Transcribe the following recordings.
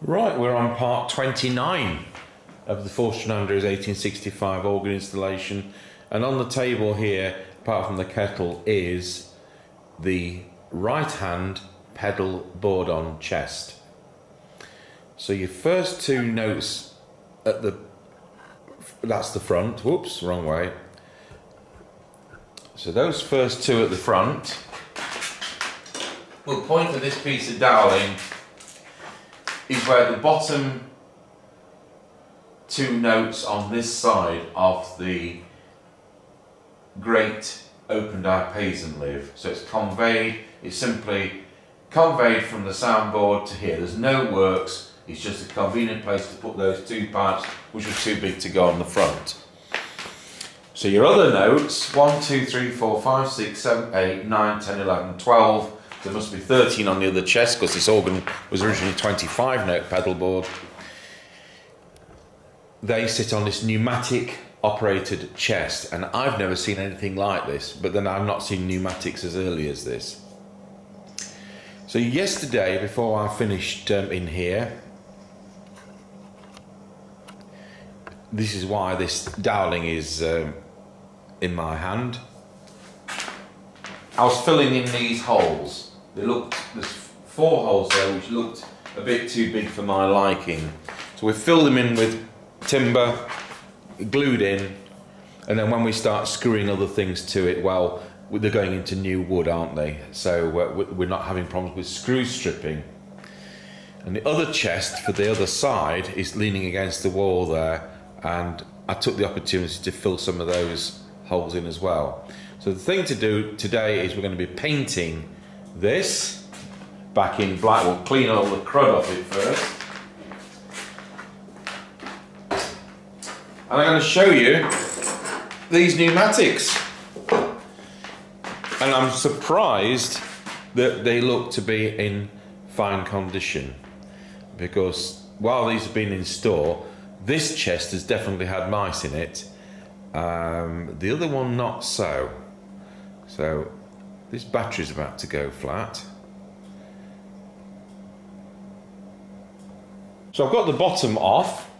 Right, we're on part 29 of the Forster Andrews 1865 organ installation, and on the table here, apart from the kettle, is the right hand pedal Bourdon chest. So your first two notes at the, that's the front, whoops, wrong way. So those first two at the front will point to this piece of doweling, is where the bottom two notes on this side of the great open diapason live. So it's conveyed, it's simply conveyed from the soundboard to here. There's no works, it's just a convenient place to put those two pipes which are too big to go on the front. So your other notes, 1, 2, 3, 4, 5, 6, 7, 8, 9, 10, 11, 12, there must be 13 on the other chest because this organ was originally 25 note pedal board. They sit on this pneumatic operated chest, and I've never seen anything like this, but then I've not seen pneumatics as early as this. So yesterday, before I finished in here, this is why this doweling is in my hand. I was filling in these holes. There's 4 holes there which looked a bit too big for my liking. So we filled them in with timber, glued in, and then when we start screwing other things to it, well, they're going into new wood, aren't they? So we're not having problems with screw stripping. And the other chest for the other side is leaning against the wall there, and I took the opportunity to fill some of those holes in as well. So the thing to do today is we're going to be painting this back in black. We'll clean all the crud off it first. And I'm going to show you these pneumatics. And I'm surprised that they look to be in fine condition, because while these have been in store, this chest has definitely had mice in it. The other one not so. So this battery's about to go flat. So I've got the bottom off,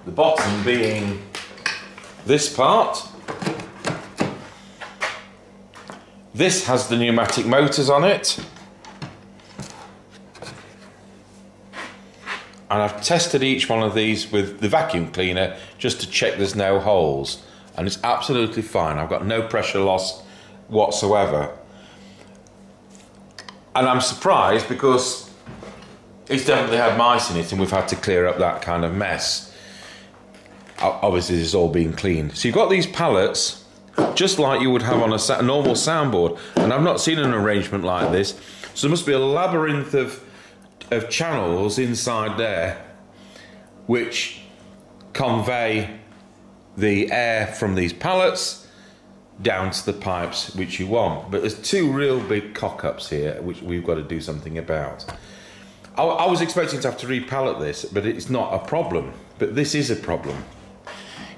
the bottom being this part. This has the pneumatic motors on it. And I've tested each one of these with the vacuum cleaner just to check there's no holes. And it's absolutely fine. I've got no pressure loss whatsoever. And I'm surprised because it's definitely had mice in it and we've had to clear up that kind of mess. Obviously this is all being cleaned. So you've got these pallets just like you would have on a normal soundboard, and I've not seen an arrangement like this. So there must be a labyrinth of channels inside there which convey the air from these pallets down to the pipes which you want. But there's 2 real big cock-ups here which we've got to do something about. I was expecting to have to repallet this, but it's not a problem. But this is a problem.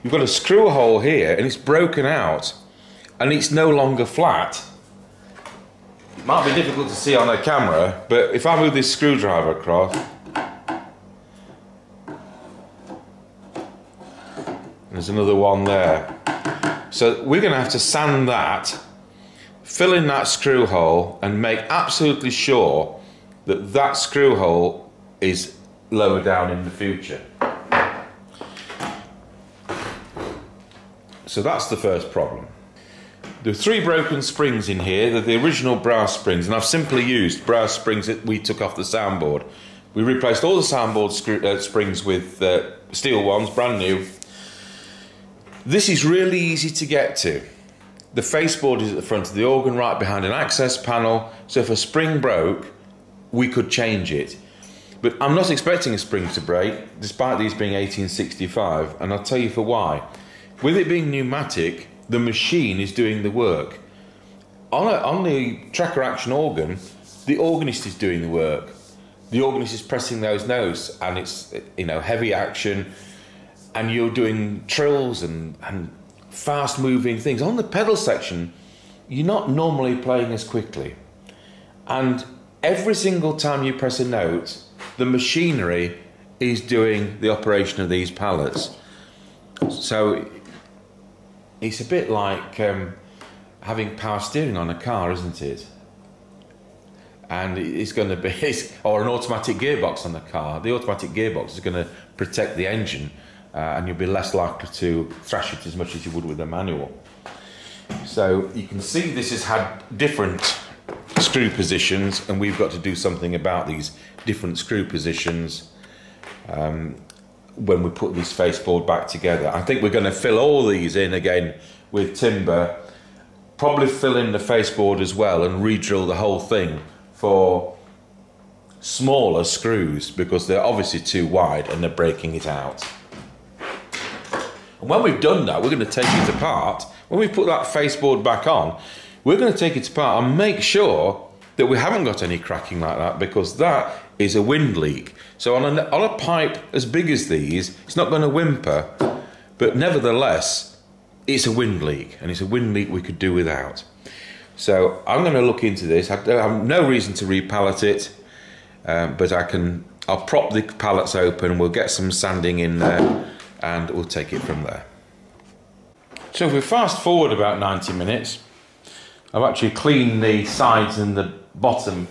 You've got a screw hole here and it's broken out and it's no longer flat. It might be difficult to see on a camera, but if I move this screwdriver across, there's another one there. So we're going to have to sand that, fill in that screw hole, and make absolutely sure that that screw hole is lower down in the future. So that's the first problem. There are 3 broken springs in here. They're the original brass springs, and I've simply used brass springs that we took off the soundboard. We replaced all the soundboard springs with steel ones, brand new. This is really easy to get to. The faceboard is at the front of the organ, right behind an access panel, so if a spring broke, we could change it. But I'm not expecting a spring to break, despite these being 1865, and I'll tell you for why. With it being pneumatic, the machine is doing the work. On the tracker action organ, the organist is doing the work. The organist is pressing those notes, and it's, you know, heavy action, and you're doing trills and fast moving things. On the pedal section, you're not normally playing as quickly. And every single time you press a note, the machinery is doing the operation of these pallets. So it's a bit like having power steering on a car, isn't it? And it's going to be, or an automatic gearbox on the car. The automatic gearbox is going to protect the engine, and you'll be less likely to thrash it as much as you would with a manual. So you can see this has had different screw positions, and we've got to do something about these different screw positions when we put this faceboard back together. I think we're going to fill all these in again with timber, probably fill in the faceboard as well, and re-drill the whole thing for smaller screws, because they're obviously too wide and they're breaking it out. And when we've done that, we're going to take it apart. When we put that faceboard back on, we're going to take it apart and make sure that we haven't got any cracking like that, because that is a wind leak. So on a pipe as big as these, it's not going to whimper, but nevertheless, it's a wind leak, and it's a wind leak we could do without. So I'm going to look into this. I have no reason to repallet it, but I'll prop the pallets open, we'll get some sanding in there, and we'll take it from there. So if we fast forward about 90 minutes, I've actually cleaned the sides and the bottom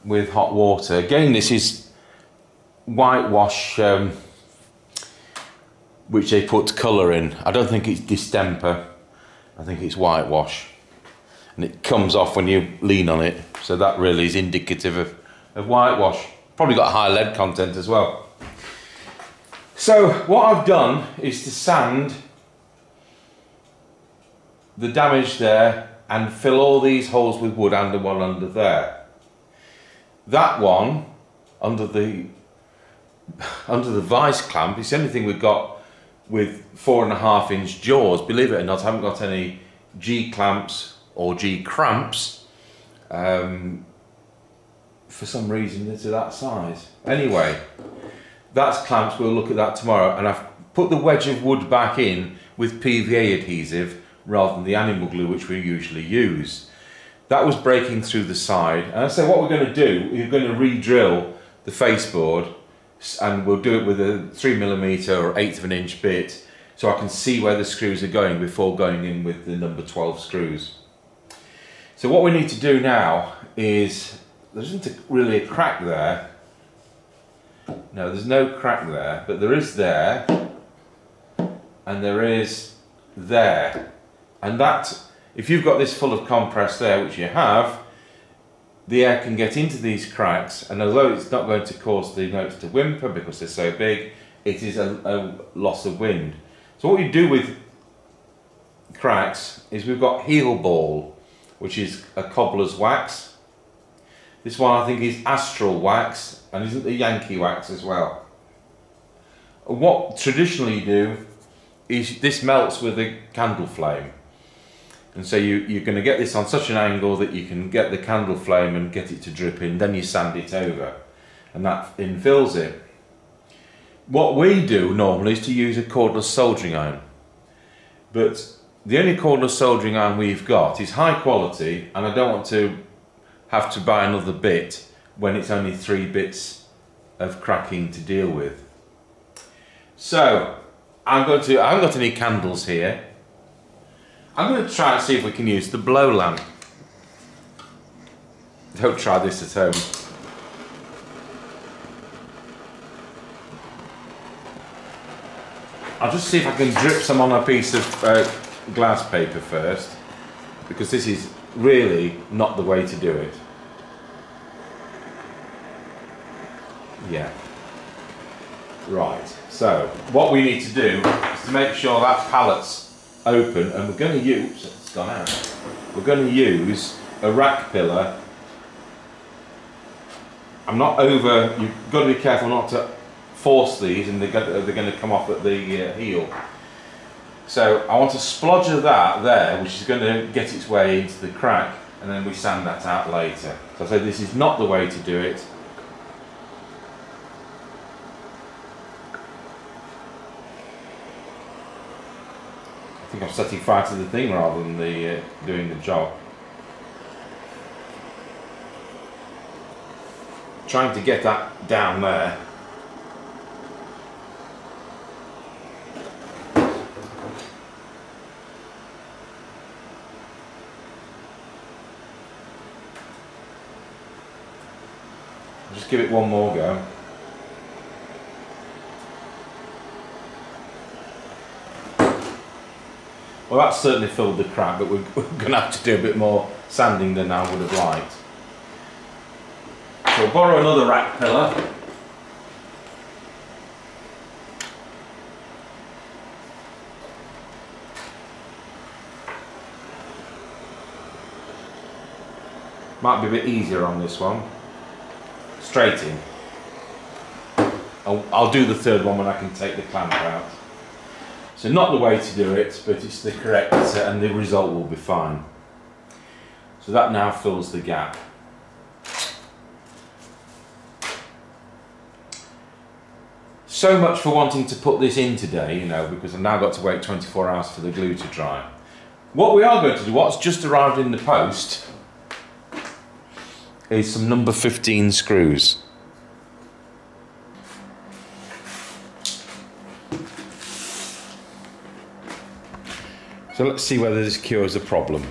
with hot water. Again, this is whitewash, which they put colour in. I don't think it's distemper, I think it's whitewash. And it comes off when you lean on it, so that really is indicative of whitewash. Probably got a high lead content as well. So what I've done is to sand the damage there and fill all these holes with wood, and the one under there. That one under the vice clamp is the only thing we've got with 4.5 inch jaws. Believe it or not, I haven't got any G clamps or G cramps. For some reason they're that size. Anyway, that's clamps, we'll look at that tomorrow. And I've put the wedge of wood back in with PVA adhesive rather than the animal glue which we usually use. That was breaking through the side. And so what we're going to do, we're going to re-drill the faceboard, and we'll do it with a 3mm or 1/8 of an inch bit, so I can see where the screws are going before going in with the number 12 screws. So what we need to do now is, there isn't really a crack there. No, there's no crack there, but there is there, and there is there. And that, if you've got this full of compress there, which you have, the air can get into these cracks, and although it's not going to cause the notes to whimper because they're so big, it is a loss of wind. So what you do with cracks is we've got heel ball, which is a cobbler's wax. This one I think is astral wax, and isn't the Yankee wax as well. What traditionally you do is this melts with a candle flame. And so you're going to get this on such an angle that you can get the candle flame and get it to drip in, then you sand it over, and that infills it. What we do normally is to use a cordless soldering iron, but the only cordless soldering iron we've got is high quality, and I don't want to have to buy another bit when it's only 3 bits of cracking to deal with. So I haven't got any candles here. I'm going to try and see if we can use the blow lamp. Don't try this at home. I'll just see if I can drip some on a piece of glass paper first, because this is really not the way to do it. Yeah. Right, so what we need to do is to make sure that pallet's open, and we're going to use, it's gone out, we're going to use a rack pillar. I'm not over, you've got to be careful not to force these, and they're going to come off at the heel. So I want to splodger that there, which is going to get its way into the crack, and then we sand that out later. So I say this is not the way to do it. I think I'm setting fire to the thing rather than doing the job. trying to get that down there. Just give it one more go. Well, that's certainly filled the crack, but we're going to have to do a bit more sanding than I would have liked. So we'll borrow another rack pillar. Might be a bit easier on this one. Straight in. I'll do the third one when I can take the clamp out. So not the way to do it, but it's the correct, and the result will be fine. So that now fills the gap. So much for wanting to put this in today, you know, because I've now got to wait 24 hours for the glue to dry. What we are going to do, what's just arrived in the post, is some number 15 screws. So let's see whether this cures the problem.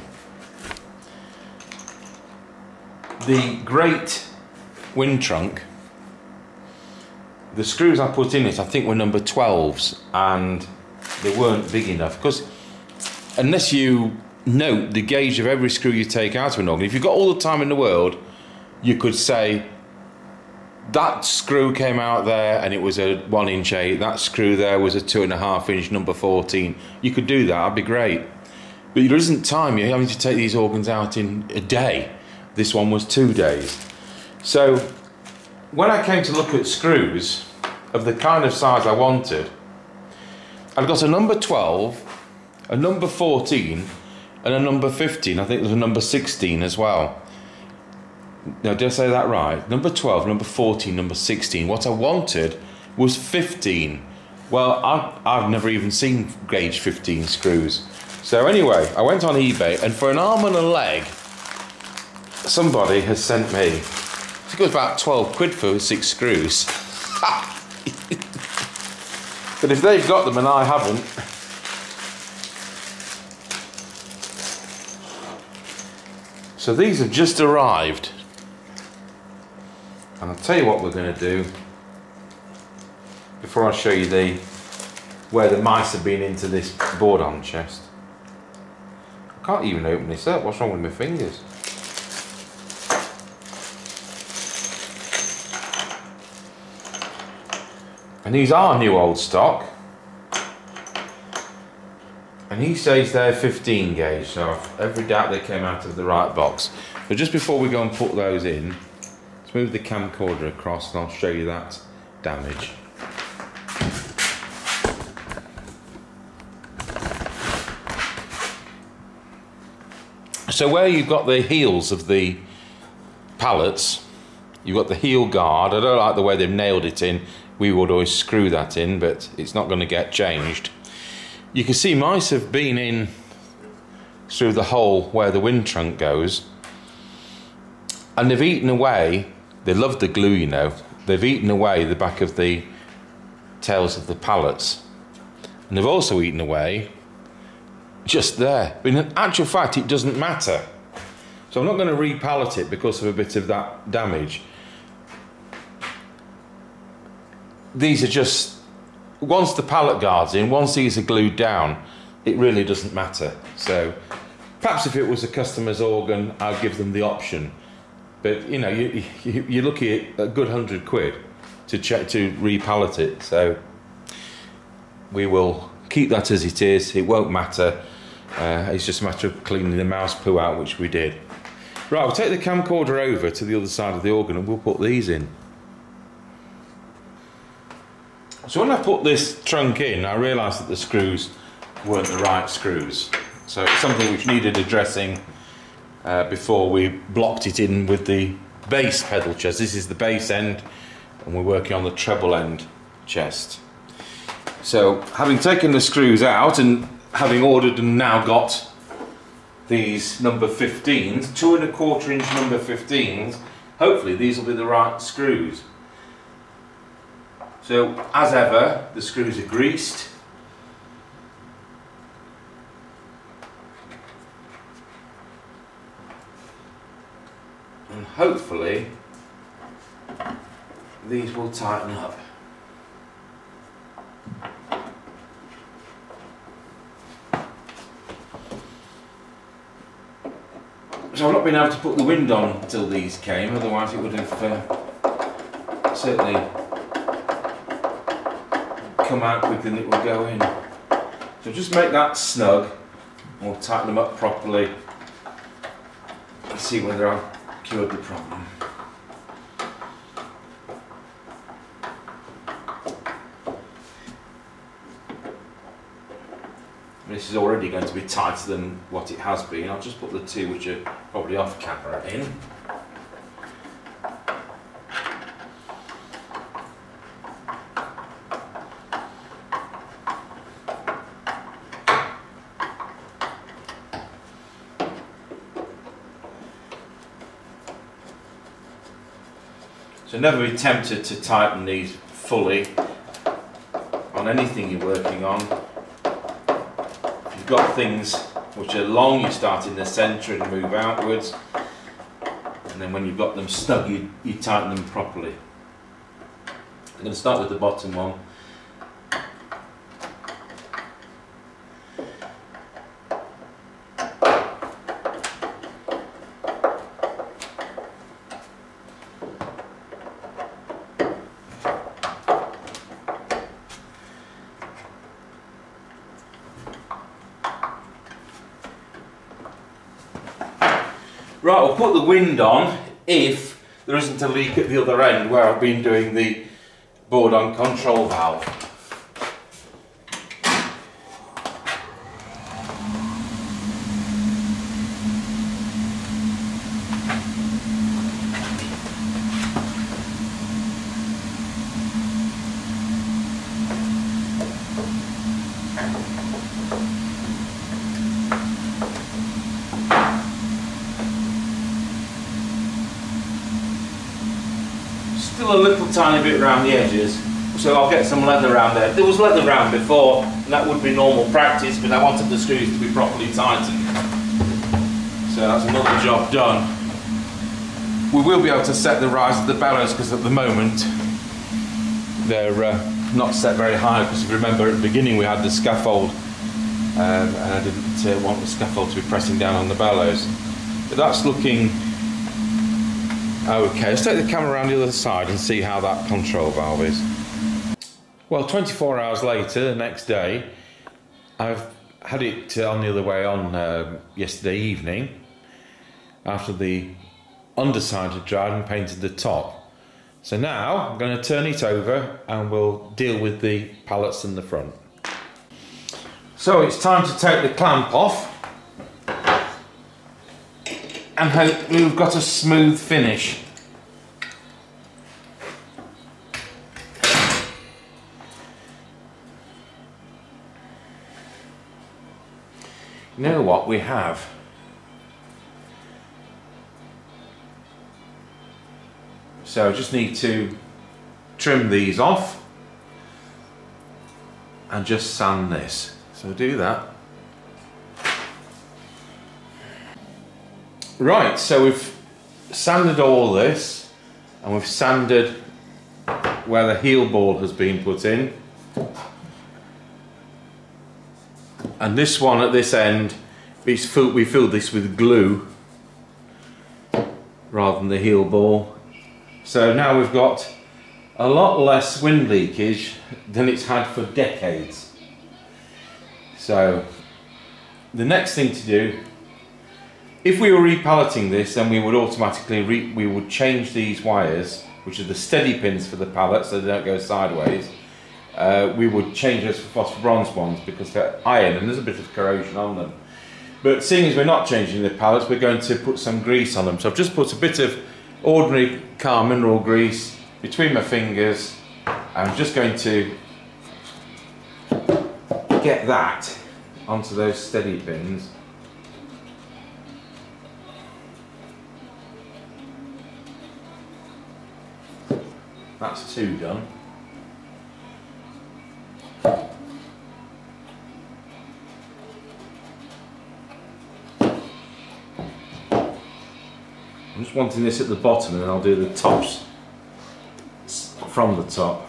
The great wind trunk, the screws I put in it I think were number 12s, and they weren't big enough, because unless you note the gauge of every screw you take out of an organ, if you've got all the time in the world, you could say that screw came out there and it was a 1" 8, that screw there was a 2.5" number 14. You could do that, that'd be great. But there isn't time, you're having to take these organs out in a day. This one was 2 days. So when I came to look at screws of the kind of size I wanted, I've got a number 12, a number 14 and a number 15. I think there's a number 16 as well. Now, did I say that right? Number 12, number 14, number 16. What I wanted was 15. Well, I've never even seen gauge 15 screws. So anyway, I went on eBay, and for an arm and a leg, somebody has sent me, I think it was about 12 quid for 6 screws. But if they've got them and I haven't, so these have just arrived. And I'll tell you what we're going to do before I show you where the mice have been into this Bourdon chest. I can't even open this up. What's wrong with my fingers? And these are new old stock. And he says they're 15 gauge, so I've every doubt they came out of the right box. But just before we go and put those in, let's move the camcorder across and I'll show you that damage. So where you've got the heels of the pallets, you've got the heel guard. I don't like the way they've nailed it in. We would always screw that in, but it's not going to get changed. You can see mice have been in through the hole where the wind trunk goes, and they've eaten away. They love the glue, you know. They've eaten away the back of the tails of the pallets, and they've also eaten away just there. But in actual fact, it doesn't matter. So I'm not going to repallet it because of a bit of that damage. These are just, once the pallet guard's in, once these are glued down, it really doesn't matter. So perhaps if it was a customer's organ, I'd give them the option. But you know, you're looking at a good 100 quid to repallet it. So we will keep that as it is. It won't matter. It's just a matter of cleaning the mouse poo out, which we did. Right, we'll take the camcorder over to the other side of the organ and we'll put these in. So when I put this trunk in, I realised that the screws weren't the right screws. So it's something which needed addressing before we blocked it in with the base pedal chest. This is the base end, and we're working on the treble end chest. So having taken the screws out and having ordered and now got these number 15s, 2¼ inch number 15s, hopefully these will be the right screws. So as ever, the screws are greased. And hopefully these will tighten up. So I've not been able to put the wind on until these came, otherwise it would have certainly come out quicker than it would go in. So just make that snug, or tighten them up properly and see whether I've cured the problem. This is already going to be tighter than what it has been. I'll just put the two which are probably off camera in. So never be tempted to tighten these fully on anything you're working on. If you've got things which are long, you start in the centre and move outwards, and then when you've got them snug, you tighten them properly. I'm going to start with the bottom one. Right, I'll put the wind on if there isn't a leak at the other end where I've been doing the Bourdon control valve. Still a little tiny bit around the edges, so I'll get some leather around there. There was leather around before, and that would be normal practice, but I wanted the screws to be properly tightened. So that's another job done. We will be able to set the rise of the bellows, because at the moment they're not set very high, because if you remember at the beginning we had the scaffold, and I didn't want the scaffold to be pressing down on the bellows. But that's looking okay. Let's take the camera around the other side and see how that control valve is. Well, 24 hours later, the next day, I've had it on the other way on yesterday evening, after the underside had dried and painted the top. So now I'm going to turn it over and we'll deal with the pallets in the front. So it's time to take the clamp off, and hopefully we've got a smooth finish. You know what we have? So I just need to trim these off and just sand this. So do that. Right, so we've sanded all this, and we've sanded where the heel ball has been put in. And this one at this end, we filled this with glue rather than the heel ball. So now we've got a lot less wind leakage than it's had for decades. So the next thing to do, if we were repalleting this, then we would automatically we would change these wires, which are the steady pins for the pallet so they don't go sideways. We would change those for phosphor bronze ones because they're iron and there's a bit of corrosion on them. But seeing as we're not changing the pallets, we're going to put some grease on them. So I've just put a bit of ordinary car mineral grease between my fingers. I'm just going to get that onto those steady pins. That's 2 done. I'm just wanting this at the bottom, and then I'll do the tops from the top.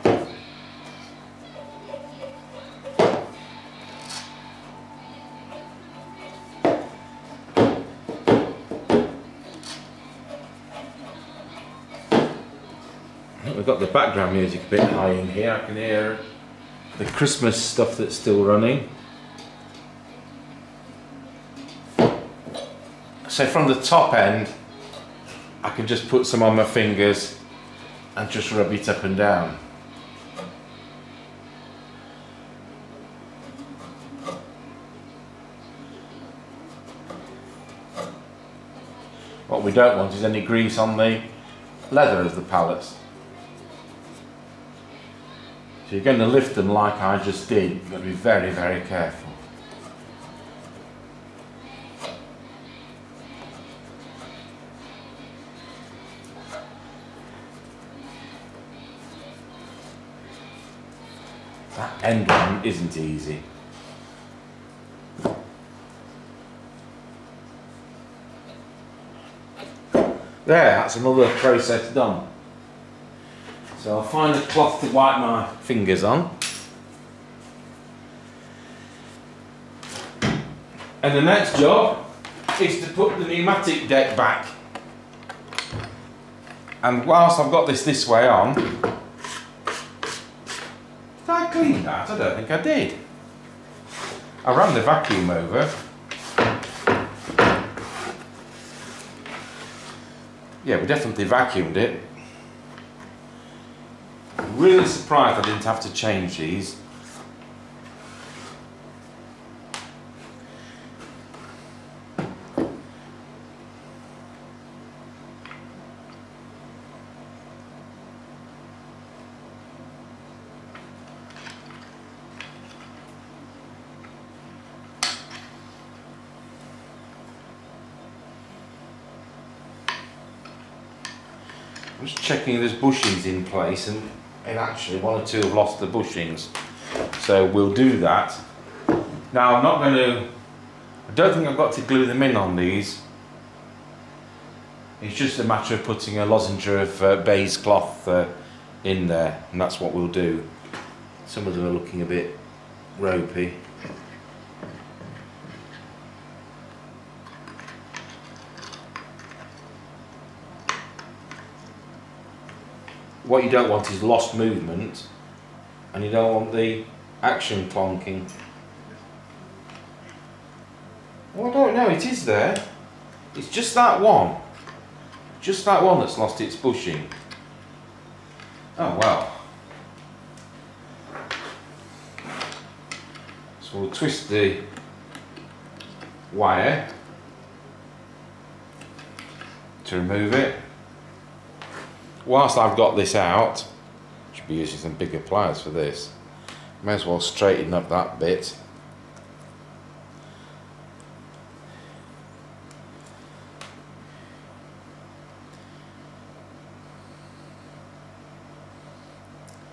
We've got the background music a bit high in here. I can hear the Christmas stuff that's still running. So from the top end, I can just put some on my fingers and just rub it up and down. What we don't want is any grease on the leather of the pallets. So you're going to lift them like I just did. You've got to be very, very careful. That end one isn't easy. There, that's another process done. So I'll find a cloth to wipe my fingers on. And the next job is to put the pneumatic deck back. And whilst I've got this way on, did I clean that? I don't think I did. I ran the vacuum over. Yeah, we definitely vacuumed it. I'm really surprised I didn't have to change these. I'm just checking there's bushings in place, and actually 1 or 2 have lost the bushings, so we'll do that. Now I'm not going to, I don't think I've got to glue them in on these. It's just a matter of putting a lozenge of baize cloth in there, and that's what we'll do. Some of them are looking a bit ropey. What you don't want is lost movement, and you don't want the action clonking. Well, I don't know, it is there. It's just that one. Just that one that's lost its bushing. Oh well. So we'll twist the wire to remove it. Whilst I've got this out, I should be using some bigger pliers for this. May as well straighten up that bit.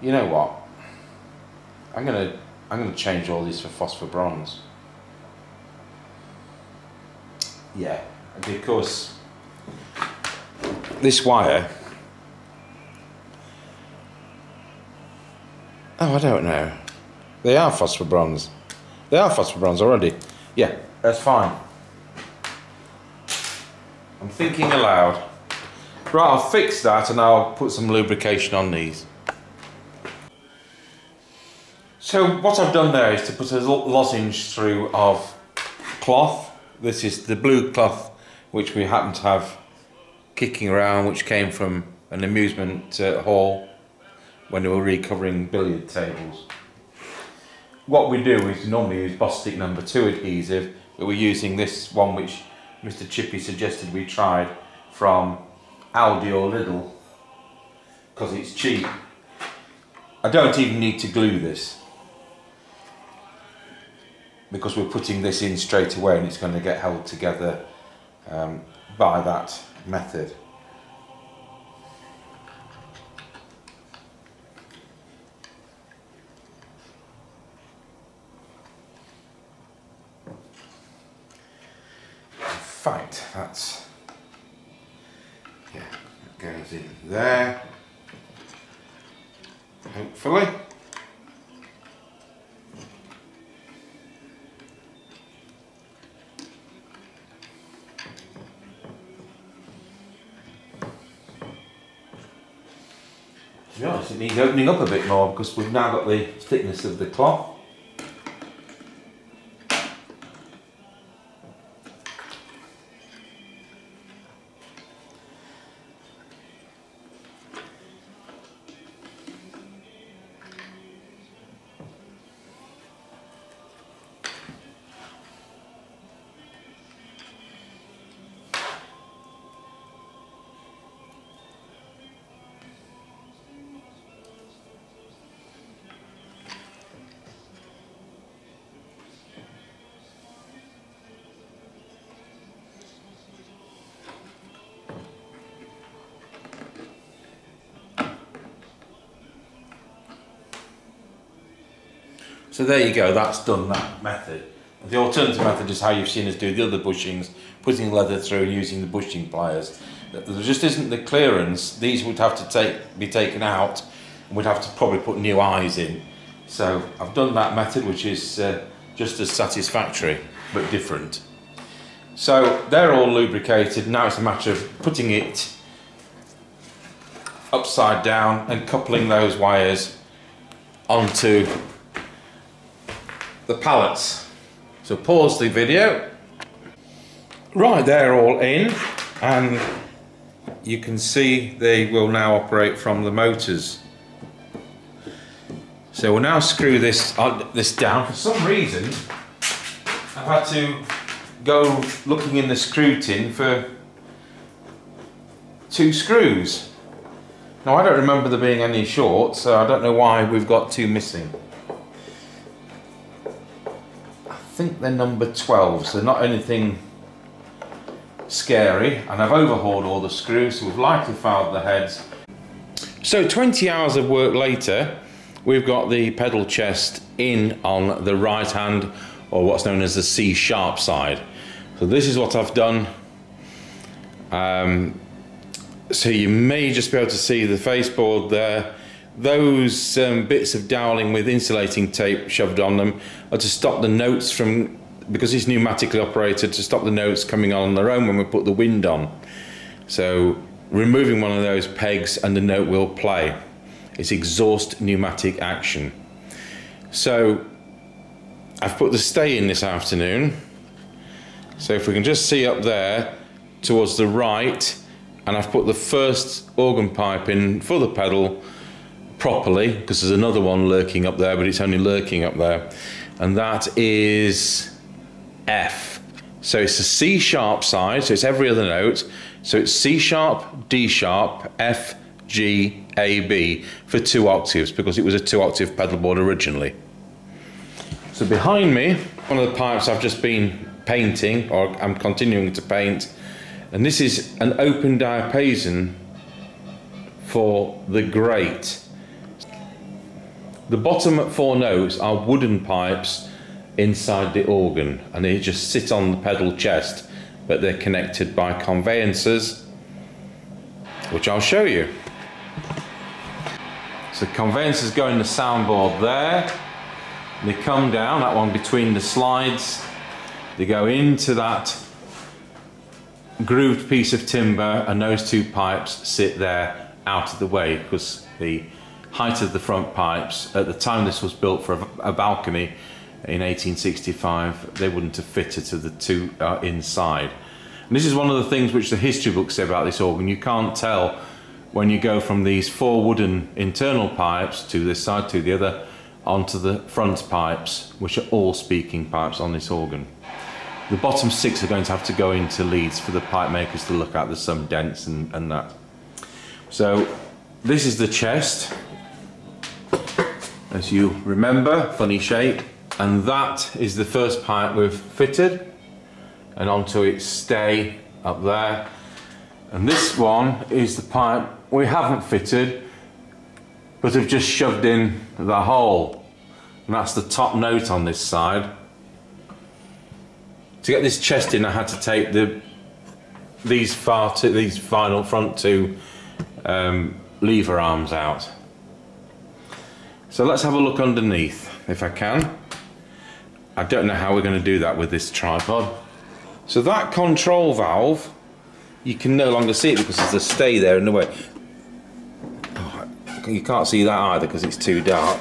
You know what? I'm gonna change all these for phosphor bronze. Yeah, because this wire. Oh, I don't know. They are phosphor bronze. They are phosphor bronze already. Yeah, that's fine. I'm thinking aloud. Right, I'll fix that and I'll put some lubrication on these. So what I've done there is to put a lozenge through of cloth. This is the blue cloth which we happen to have kicking around, which came from an amusement hall when we were recovering billiard tables. What we do is normally use Bostik number 2 adhesive, but we're using this one which Mr. Chippy suggested we tried from Aldi or Lidl because it's cheap. I don't even need to glue this because we're putting this in straight away and it's going to get held together by that method. fact, that's, yeah, that goes in there, hopefully. To be honest, it needs opening up a bit more because we've now got the thickness of the cloth. So there you go, that's done, that method. The alternative method is how you've seen us do the other bushings, putting leather through and using the bushing pliers. There just isn't the clearance. These would have to be taken out, and we'd have to probably put new eyes in. So I've done that method, which is just as satisfactory, but different. So they're all lubricated. Now it's a matter of putting it upside down and coupling those wires onto the pallets. So pause the video. Right, they're all in, and you can see they will now operate from the motors. So we'll now screw this down. For some reason, I've had to go looking in the screw tin for 2 screws. Now I don't remember there being any short, so I don't know why we've got 2 missing. I think they're number 12, so not anything scary. And I've overhauled all the screws, so we've lightly filed the heads. So 20 hours of work later, we've got the pedal chest in on the right hand, or what's known as the C-sharp side. So this is what I've done. So you may just be able to see the faceboard there. Those bits of doweling with insulating tape shoved on them are to stop the notes from, because it's pneumatically operated, to stop the notes coming on their own when we put the wind on. So removing one of those pegs and the note will play. It's exhaust pneumatic action. So I've put the stay in this afternoon. So if we can just see up there towards the right, and I've put the first organ pipe in for the pedal properly, because there's another one lurking up there, but it's only lurking up there, and that is F. So it's the C sharp side, so it's every other note. So it's C sharp, D sharp, F, G, A, B for 2 octaves, because it was a 2-octave pedal board originally. So behind me, one of the pipes I've just been painting, or I'm continuing to paint, and this is an open diapason for the grate. The bottom 4 notes are wooden pipes inside the organ, and they just sit on the pedal chest, but they're connected by conveyancers, which I'll show you. So conveyancers go in the soundboard there, they come down, that one between the slides, they go into that grooved piece of timber, and those 2 pipes sit there out of the way, because the height of the front pipes, at the time this was built for a balcony in 1865, they wouldn't have fitted to the 2 inside. And this is one of the things which the history books say about this organ. You can't tell when you go from these 4 wooden internal pipes to this side to the other onto the front pipes, which are all speaking pipes on this organ. The bottom 6 are going to have to go into leads for the pipe makers to look at. There's some dents and that. So this is the chest, as you remember, funny shape, and that is the first pipe we've fitted, and onto its stay up there. And this one is the pipe we haven't fitted, but have just shoved in the hole, and that's the top note on this side. To get this chest in, I had to take the these final front two lever arms out. So let's have a look underneath if I can. I don't know how we're going to do that with this tripod. So that control valve, you can no longer see it because there's a stay there in the way. Oh, you can't see that either because it's too dark.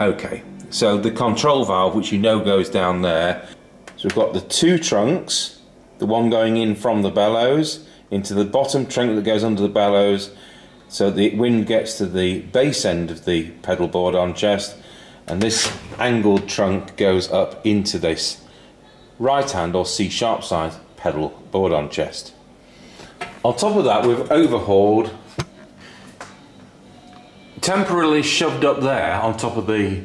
Okay, so the control valve, which you know goes down there. So we've got the two trunks, the one going in from the bellows into the bottom trunk that goes under the bellows, so the wind gets to the base end of the pedal board on chest, and this angled trunk goes up into this right hand or C sharp side pedal board on chest. On top of that, we've overhauled, temporarily shoved up there on top of the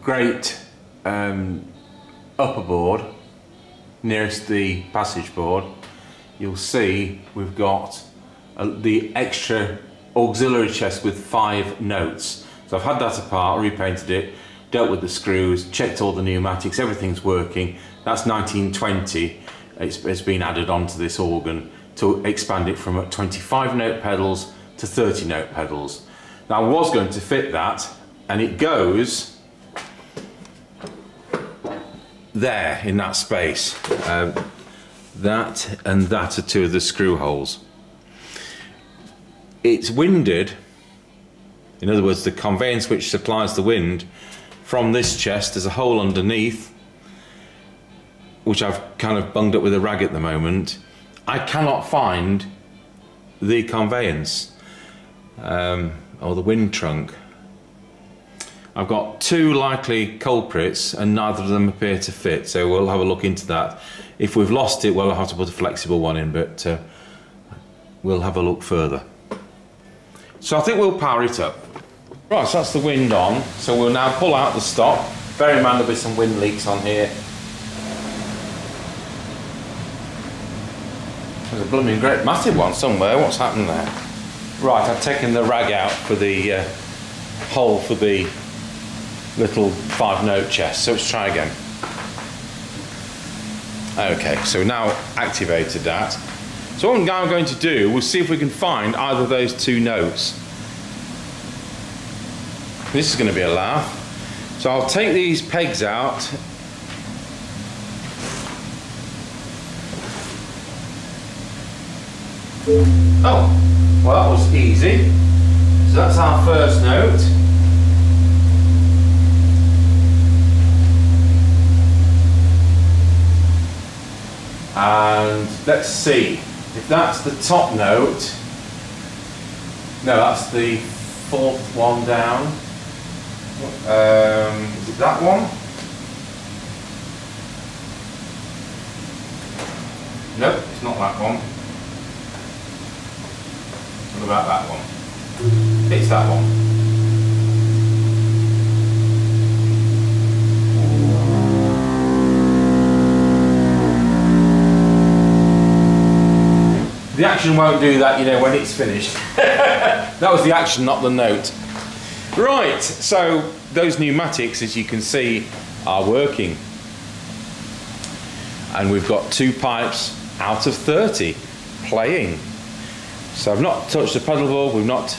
great upper board nearest the passage board. You'll see we've got the extra auxiliary chest with 5 notes. So I've had that apart, repainted it, dealt with the screws, checked all the pneumatics, everything's working. That's 1920. It's been added onto this organ to expand it from 25 note pedals to 30 note pedals. Now I was going to fit that, and it goes there in that space. That and that are 2 of the screw holes. It's winded, in other words the conveyance which supplies the wind from this chest. There's a hole underneath which I've kind of bunged up with a rag at the moment. I cannot find the conveyance or the wind trunk. I've got 2 likely culprits and neither of them appear to fit, so we'll have a look into that. If we've lost it, we'll have to put a flexible one in, but we'll have a look further. So I think we'll power it up. Right, so that's the wind on, so we'll now pull out the stop. Bear in mind there'll be some wind leaks on here. There's a blooming great massive one somewhere. What's happened there? Right, I've taken the rag out for the hole for the little 5 note chest, so let's try again. Okay, so now activated that. So what I'm now going to do, we'll see if we can find either of those 2 notes. This is going to be a laugh. So I'll take these pegs out. Oh, well that was easy. So that's our first note. And let's see if that's the top note. No, that's the 4th one down. Is it that one? Nope, it's not that one. What about that one? It's that one. The action won't do that, you know, when it's finished. That was the action, not the note. Right, so those pneumatics, as you can see, are working. And we've got 2 pipes out of 30 playing. So I've not touched the pedal board, we've not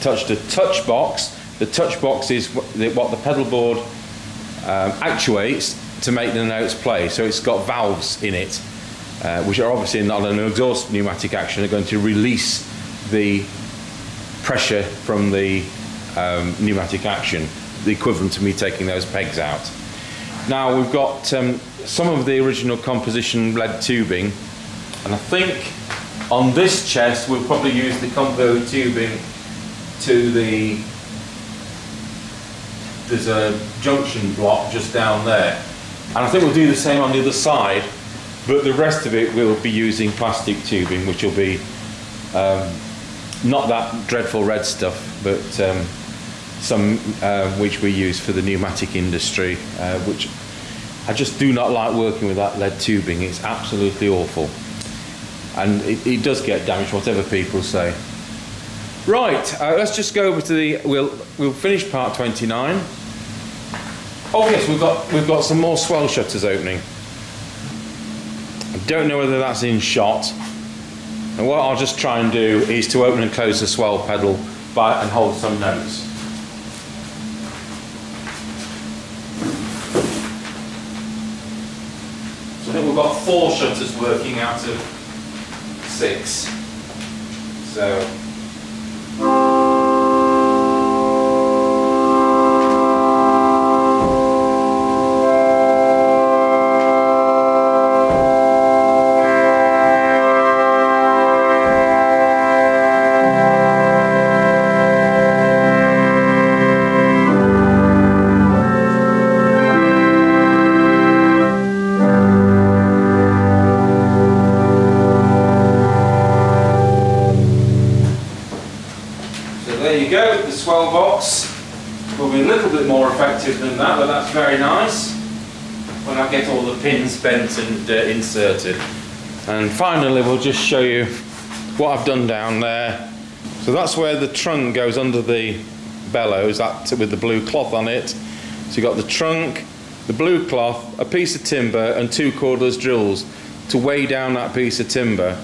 touched a touch box. The touch box is what the pedal board actuates to make the notes play. So it's got valves in it, which are obviously not an exhaust pneumatic action, are going to release the pressure from the pneumatic action, the equivalent to me taking those pegs out. Now we've got some of the original composition lead tubing, and I think on this chest we'll probably use the combo tubing to the, there's a junction block just down there, and I think we'll do the same on the other side, but the rest of it we'll be using plastic tubing, which will be not that dreadful red stuff, but some which we use for the pneumatic industry, which I just do not like working with that lead tubing. It's absolutely awful, and it does get damaged, whatever people say. Right, let's just go over to the, we'll finish part 29. Oh yes, we've got some more swell shutters opening. I don't know whether that's in shot. And what I'll just try and do is to open and close the swell pedal and hold some notes. So I think we've got 4 shutters working out of 6. So there you go, the swell box will be a little bit more effective than that, but that's very nice when I get all the pins bent and inserted. And finally we'll just show you what I've done down there. So that's where the trunk goes under the bellows, that with the blue cloth on it. So you've got the trunk, the blue cloth, a piece of timber and 2 cordless drills to weigh down that piece of timber,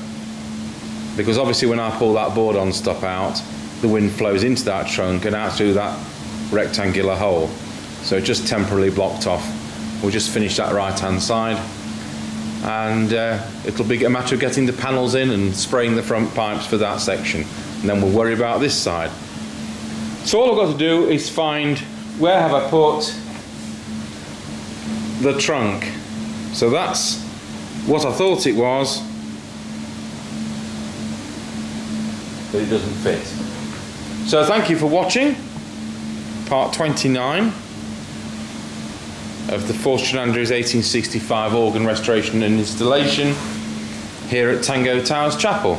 because obviously when I pull that Bourdon stop out, the wind flows into that trunk and out through that rectangular hole. So just temporarily blocked off. We'll just finish that right hand side, and it'll be a matter of getting the panels in and spraying the front pipes for that section, and then we'll worry about this side. So all I've got to do is find where have I put the trunk. So that's what I thought it was, but it doesn't fit. So thank you for watching part 29 of the Forster Andrews 1865 organ restoration and installation here at Tango Towers Chapel.